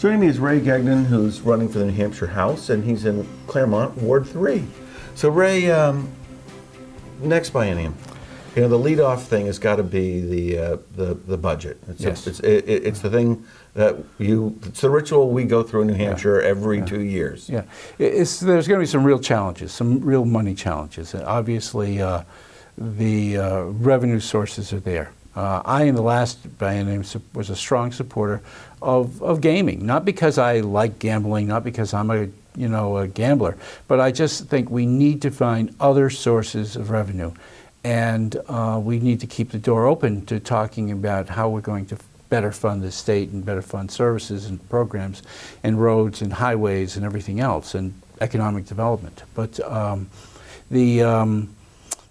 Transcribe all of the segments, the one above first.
Joining me is Ray Gagnon, who's running for the New Hampshire House, and he's in Claremont, Ward 3. So Ray, next biennium, the leadoff thing has got to be the budget. Yes. It's the thing that it's the ritual we go through in New Hampshire every 2 years. Yeah, there's going to be some real challenges, some real money challenges. Obviously, the revenue sources are there. I, in the last biennium, was a strong supporter of gaming, not because I like gambling, not because I'm a gambler, but I just think we need to find other sources of revenue, and we need to keep the door open to talking about how we're going to better fund the state and better fund services and programs and roads and highways and everything else and economic development. But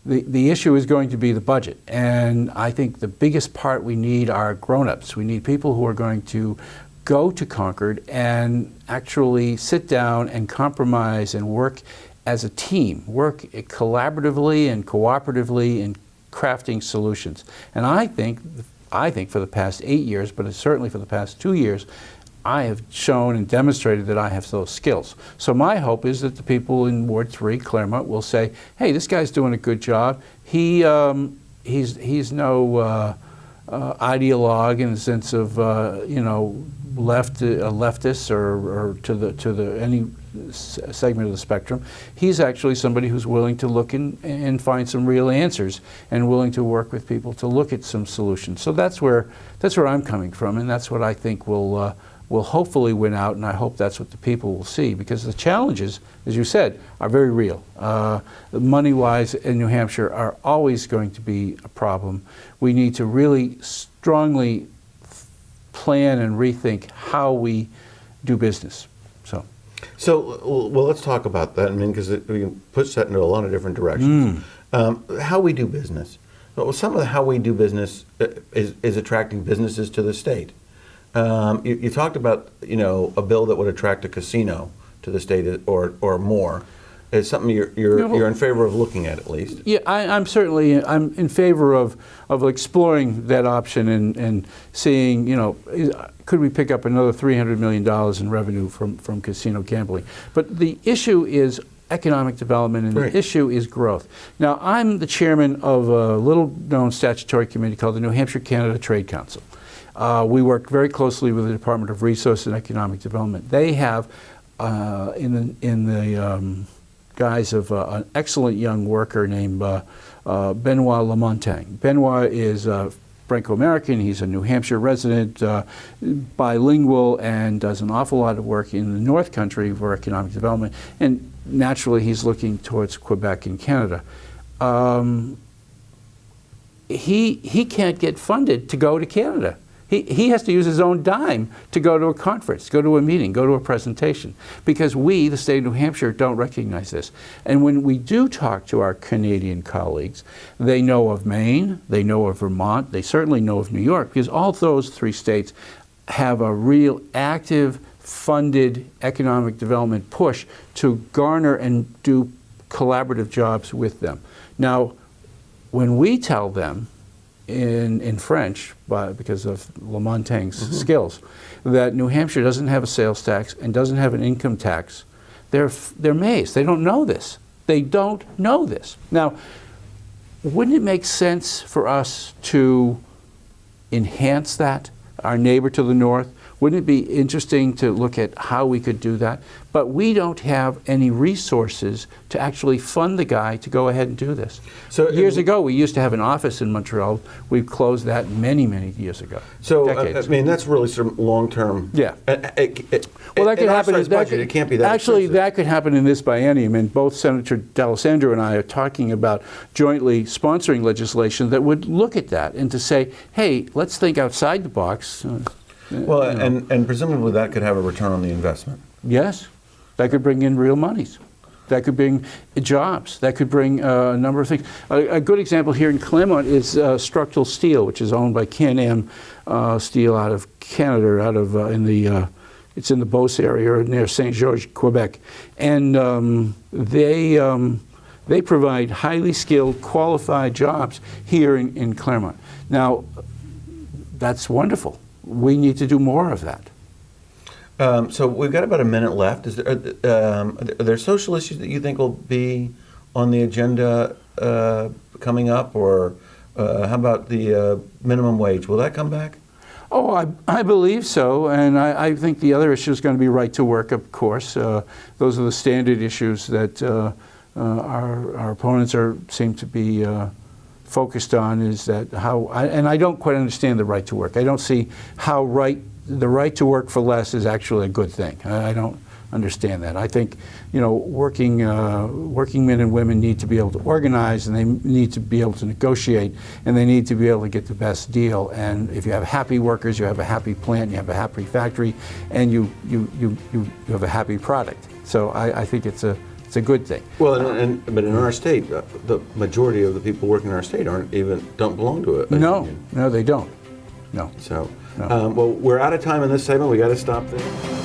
the issue is going to be the budget, and I think the biggest part we need are grown-ups. We need people who are going to go to Concord and actually sit down and compromise and work as a team, work collaboratively and cooperatively in crafting solutions. And I think for the past 8 years, but certainly for the past 2 years, I have shown and demonstrated that I have those skills. So my hope is that the people in Ward 3, Claremont, will say, hey, this guy's doing a good job. He's no ideologue in the sense of leftist or to any segment of the spectrum. He's actually somebody who's willing to look and find some real answers and willing to work with people to look at some solutions. So that's where I'm coming from, and that's what I think will hopefully win out, and I hope that's what the people will see, because the challenges, as you said, are very real. Money-wise in New Hampshire are always going to be a problem. We need to really strongly plan and rethink how we do business. So, well, let's talk about that. I mean, because we can push that into a lot of different directions. How we do business. Well, some of how we do business is attracting businesses to the state. You talked about, a bill that would attract a casino to the state or more. It's something you're in favor of looking at least. Yeah, I'm in favor of exploring that option and seeing, could we pick up another $300 million in revenue from casino gambling? But the issue is economic development, and the issue is growth. Now, I'm the chairman of a little-known statutory committee called the New Hampshire Canada Trade Council. We work very closely with the Department of Resources and Economic Development. They have, in the guise of an excellent young worker named Benoit Lamontagne. Benoit is Franco-American. He's a New Hampshire resident, bilingual, and does an awful lot of work in the North Country for economic development. And naturally, he's looking towards Quebec and Canada. He can't get funded to go to Canada. He has to use his own dime to go to a conference, go to a meeting, go to a presentation, because we, the state of New Hampshire, don't recognize this. And when we do talk to our Canadian colleagues, they know of Maine, they know of Vermont, they certainly know of New York, because all those three states have a real active, funded economic development push to garner and do collaborative jobs with them. Now, when we tell them, in French, because of Lamontagne's skills, that New Hampshire doesn't have a sales tax and doesn't have an income tax, they're amazed. They don't know this. They don't know this. Now, wouldn't it make sense for us to enhance that, our neighbor to the north? Wouldn't it be interesting to look at how we could do that? But we don't have any resources to actually fund the guy to go ahead and do this. So years ago, we used to have an office in Montreal. We closed that many, many years ago. So, I mean, that's really sort of long-term. Yeah. Well, that could happen. It can't be that actually, expensive. that could happen in this biennium, and both Senator D'Alessandro and I are talking about jointly sponsoring legislation that would look at that and to say, hey, let's think outside the box. Well, and presumably that could have a return on the investment. Yes, that could bring in real monies. That could bring jobs. That could bring a number of things. A good example here in Claremont is Structural Steel, which is owned by Can-Am Steel out of Canada, it's in the Beauce area near St. George, Quebec, and they provide highly skilled, qualified jobs here in Claremont. Now, that's wonderful. We need to do more of that. So we've got about a minute left. Are there social issues that you think will be on the agenda coming up, or how about the minimum wage? Will that come back? Oh, I believe so, and I think the other issue is going to be right to work, of course. Those are the standard issues that our opponents seem to be focused on. Is that how? And I don't quite understand the right to work. I don't see how the right to work for less is actually a good thing. I don't understand that. I think, working men and women need to be able to organize, and they need to be able to negotiate, and they need to be able to get the best deal. And if you have happy workers, you have a happy plant, you have a happy factory, and you have a happy product. So I think it's a good thing. Well, but in our state, the majority of the people working in our state don't belong to it. No, they don't. No. So, No. well, we're out of time in this segment. We got to stop there.